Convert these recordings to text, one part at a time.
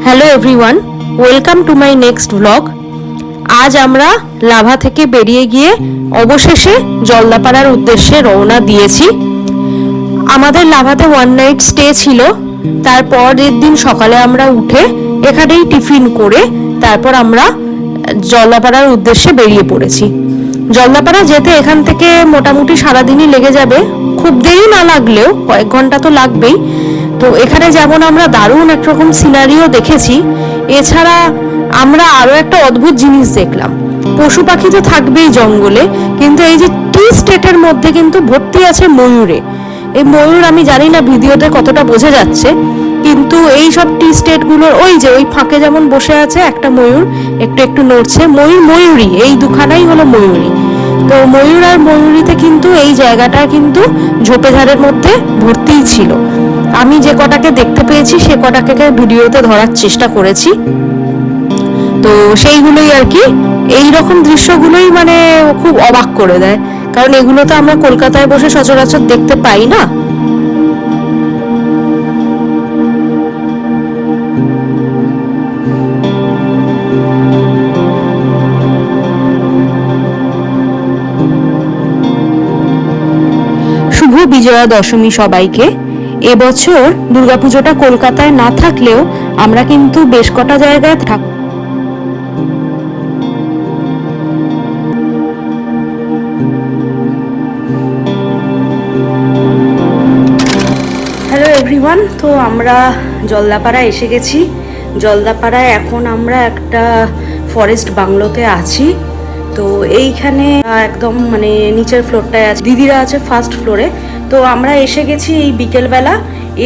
Hello everyone, welcome to my next blog. আজ আমরা lava থেকে বেরিয়ে গিয়ে অবশেষে জলদাপাড়ার উদ্দেশ্যে রওনা দিয়েছি। আমাদের লাভাতে ওয়ান নাইট স্টে ছিল। তারপরের দিন সকালে আমরা উঠে এখানেই টিফিন করে তারপর আমরা জলদাপাড়ার উদ্দেশ্যে বেরিয়ে পড়েছি। জলদাপাড়া যেতে এখান থেকে মোটামুটি সারাদিনই লেগে যাবে, খুব দেরি না লাগলেও কয়েক ঘন্টা তো লাগবেই। তো এখানে যেমন আমরা দারুণ একরকম সিনারিও দেখেছি, এছাড়া আমরা আরো একটা অদ্ভুত জিনিস দেখলাম। পশু পাখি তো থাকবেই জঙ্গলে, কিন্তু এই যে টি স্টেটের মধ্যে কিন্তু ভর্তি আছে ময়ূরে। এই ময়ূর আমি জানি না ভিডিওতে কতটা বোঝা যাচ্ছে, কিন্তু এই সব টি স্টেট গুলোর ওই যে ওই ফাঁকে যেমন বসে আছে একটা ময়ূর, একটু একটু নড়ছে, ময়ূরী, এই দুখানাই হলো ময়ূরী। তো ময়ূর আর ময়ূরীতে কিন্তু এই জায়গাটা কিন্তু ঝোপেঝাড়ের মধ্যে ভর্তিই ছিল। আমি যে কটাকে দেখতে পেয়েছি সে কটাকে ভিডিওতে ধরার চেষ্টা করেছি। তো সেইগুলোই আর কি, এইরকম দৃশ্যগুলোই মানে খুব অবাক করে দেয়, কারণ এগুলো তো আমরা কলকাতায় বসে সচরাচর দেখতে পাই না। শুভ বিজয়া দশমী সবাইকে। এবছর দুর্গাপুজোটা কলকাতায় না থাকলেও আমরা কিন্তু বেশ কটা জায়গায় হ্যালো এভরিওয়ান, তো আমরা জলদাপাড়া এসে গেছি। জলদাপাড়ায় এখন আমরা একটা ফরেস্ট বাংলোতে আছি। তো এইখানে একদম মানে নিচের ফ্লোরটায় আছে, দিদিরা আছে ফার্স্ট ফ্লোরে। তো আমরা এসে গেছি এই বিকেলবেলা,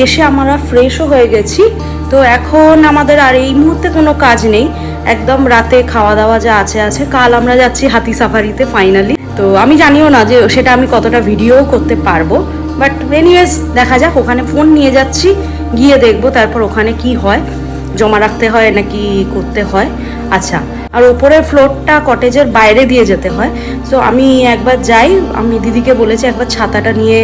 এসে আমরা ফ্রেশও হয়ে গেছি। তো এখন আমাদের আর এই মুহূর্তে কোনো কাজ নেই, একদম রাতে খাওয়া দাওয়া যা আছে। কাল আমরা যাচ্ছি হাতি সাফারিতে ফাইনালি। তো আমি জানিও না যে সেটা আমি কতটা ভিডিও করতে পারবো, বাট এনিওয়েজ দেখা যাক। ওখানে ফোন নিয়ে যাচ্ছি, গিয়ে দেখবো তারপর ওখানে কি হয়, জমা রাখতে হয় নাকি করতে হয়। আচ্ছা, আর ওপরের ফ্লোরটা কটেজের বাইরে দিয়ে যেতে হয়। সো আমি একবার যাই, আমি দিদিকে বলেছি একবার ছাতাটা নিয়ে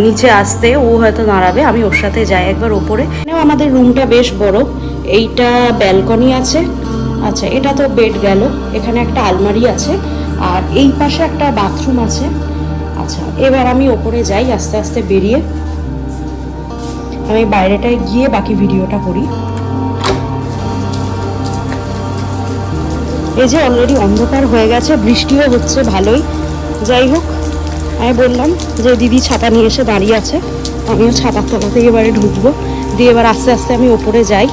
নিচে আসতে, ও হয়তো দাঁড়াবে, আমি ওর সাথে যাই একবার ওপরে। আমাদের রুমটা বেশ বড়, এইটা ব্যালকনি আছে। আচ্ছা, এটা তো বেড গেল, এখানে একটা আলমারি আছে, আর এই পাশে একটা বাথরুম আছে। আচ্ছা, এবার আমি ওপরে যাই আস্তে আস্তে বেরিয়ে, আমি বাইরেটায় গিয়ে বাকি ভিডিওটা করি। এই যে অলরেডি অন্ধকার হয়ে গেছে, বৃষ্টিও হচ্ছে ভালোই। যাই হোক, আমি বললাম যে দিদি ছাতা নিয়ে এসে দাঁড়িয়ে আছে, আমিও ছাতার তলাতে এবারে ঢুকবো, দিয়ে এবার আস্তে আস্তে আমি ওপরে যাই।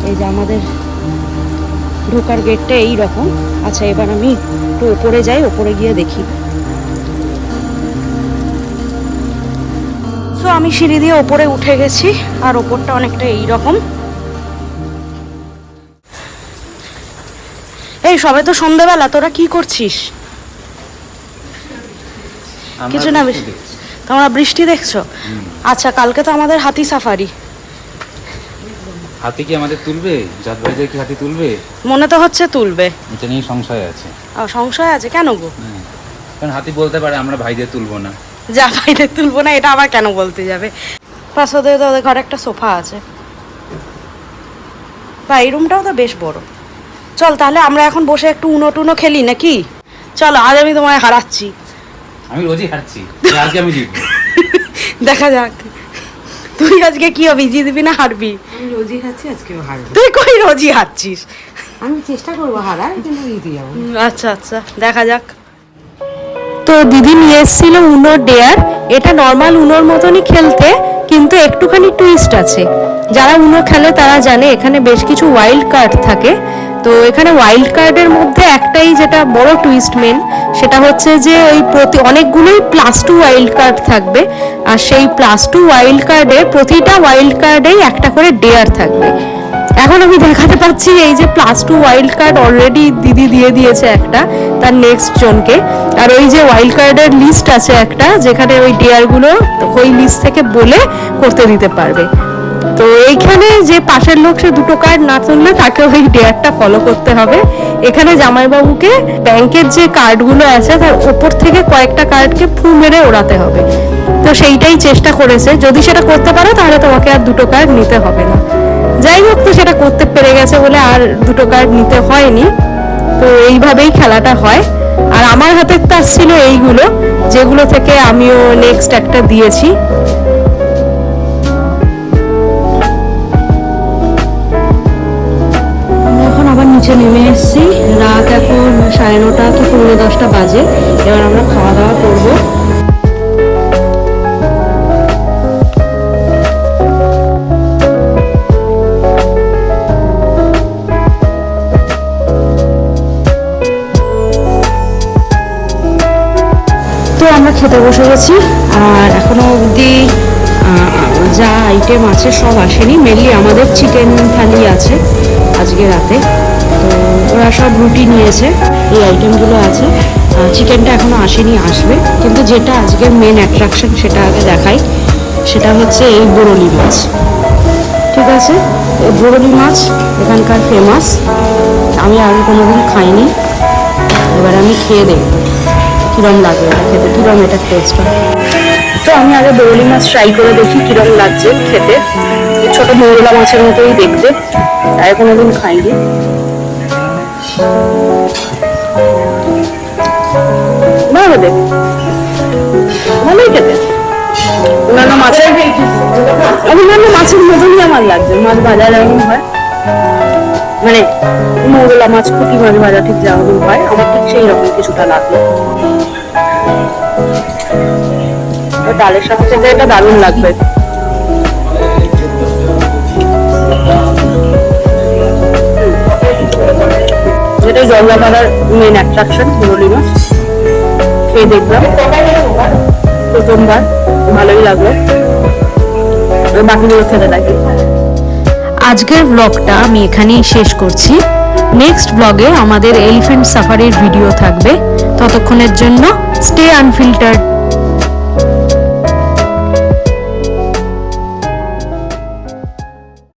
এই যে আমাদের ঢোকার গেটটা এই রকম। আচ্ছা, এবার আমি একটু ওপরে যাই, ওপরে গিয়ে দেখি। সো আমি সিঁড়ি দিয়ে ওপরে উঠে গেছি, আর ওপরটা অনেকটা এই রকম। এই সবে তো সন্ধ্যাবেলা, তোরা কি করছিস? কিছু না, তোমরা বৃষ্টি দেখছো? আচ্ছা, কালকে তো আমাদের হাতি সাফারি। হাতি কি আমাদের তুলবে? জাত ভাইদের কি হাতি তুলবে? মনে তো হচ্ছে তুলবে। এটা নিয়ে সংশয় আছে। সংশয় আছে কেন গো? কারণ হাতি বলতে পারে আমরা ভাইদের তুলবো না। যা, ভাইদের তুলবো না এটা আবার কেন বলতে যাবে? পাশে ওদের ঘরে একটা সোফা আছে, বা এই রুমটাও তো বেশ বড়। চল তাহলে আমরা এখন বসে একটু উনো টুনো খেলি নাকি? চলো, আজ আমি তোমায় হারাচ্ছি। আমি রোজই হারছি, আজকে আমি জিতবো। দেখা যাক তুই আজকে কি হবি, জিতবি না হারবি? আমি রোজই হারছি, আজকেও হারবো। তুই কই রোজই হারছিস? আমি চেষ্টা করবো হারার, কিন্তু জিতে যাবো। আচ্ছা আচ্ছা, দেখা যাক। তো দিদি নিয়ে এসেছিল উনোর ডেয়ার। এটা নর্মাল উনোর মতনই খেলতে, কিন্তু একটুখানি টুইস্ট আছে। যারা উনো খেলে তারা জানে এখানে বেশ কিছু ওয়াইল্ড কার্ড থাকে। তো এখানে ওয়াইল্ড কার্ডের মধ্যে একটাই যেটা বড় টুইস্ট মেন, সেটা হচ্ছে যে ওই অনেকগুলোই +2 ওয়াইল্ড কার্ড থাকবে, আর সেই +2 ওয়াইল্ড কার্ডের প্রতিটা ওয়াইল্ড কার্ডেই একটা করে ডেয়ার থাকবে। এখন আমি দেখাতে পাচ্ছি এই যে +2 ওয়াইল্ড কার্ড অলরেডি দিদি দিয়ে দিয়েছে একটা তার নেক্সট জনকে, আর ওই যে ওয়াইল্ড কার্ডের লিস্ট আছে একটা, যেখানে ওই ডেয়ারগুলো ওই লিস্ট থেকে বলে করতে দিতে পারবে। তো এইখানে যে পাশের লোক সে 2টো কার্ড না তুললে তাকে ওই ডেয়ারটা ফলো করতে হবে। এখানে জামাইবাবুকে ব্যাংকের যে কার্ডগুলো আছে তার উপর থেকে কয়েকটা কার্ডকে ফু মেরে ওড়াতে হবে। তো সেইটাই চেষ্টা করেছে, যদি সেটা করতে পারো তাহলে তোমাকে আর 2টো কার্ড নিতে হবে না। যাই হোক, তো সেটা করতে পেরে গেছে বলে আর 2টো কার্ড নিতে হয়নি। তো এইভাবেই খেলাটা হয়। আর আমার হাতে তো আসছিল এইগুলো, যেগুলো থেকে আমিও নেক্সট একটা দিয়েছি। এখন আবার নিচে নেমে এসেছি। রাত এখন 9:30 কি 10:15 বাজে। এবার আমরা খাওয়া দাওয়া করবো। তো আমরা খেতে বসে গেছি, আর এখনো অবধি যা আইটেম আছে সব আসেনি। মেনলি আমাদের চিকেন থালি আছে আজকে রাতে, তো ওরা সব রুটি নিয়েছে, এই আইটেমগুলো আছে। চিকেনটা এখনো আসেনি, আসবে। কিন্তু যেটা আজকের মেন অ্যাট্রাকশন সেটা আগে দেখাই, সেটা হচ্ছে এই বরলি মাছ। ঠিক আছে, এই বরলি মাছ এখানকার ফেমাস। আমি আগে কোনোদিন খাইনি, এবার আমি খেয়ে দেখব কিরম লাগে এটা খেতে, কিরম এটা টেস্ট হয়। তো আমি আগে বরলি মাছ ট্রাই করে দেখি কিরম লাগছে খেতে। ছোট মৌরলা মাছের মতোই দেখতে, তাই কোনোদিন খাইনি। ভালো দেখ, ভালোই খেতে। অন্যান্য মাছের মতনই আমার লাগছে। মাছ ভাজা যেমন হয়, মানে মৌরলা মাছ, পুঁটি মাছ ভাজা ঠিক যেমন হয়, আমার ঠিক সেই রকম কিছুটা লাগলো। ডালের সাথে খেতে এটা দারুণ লাগবে। যেটা জলদাপাড়ার মেন অ্যাট্রাকশন, বরলি মাছ। খেয়ে দেখলাম প্রথমবার, ভালোই লাগলো। বাকিগুলো খেতে দেখি। আজকের ব্লগটা আমি এখানেই শেষ করছি। নেক্সট ব্লগে আমাদের এলিফ্যান্ট সাফারির ভিডিও থাকবে। ততক্ষণের জন্য স্টে আনফিল্টার্ড।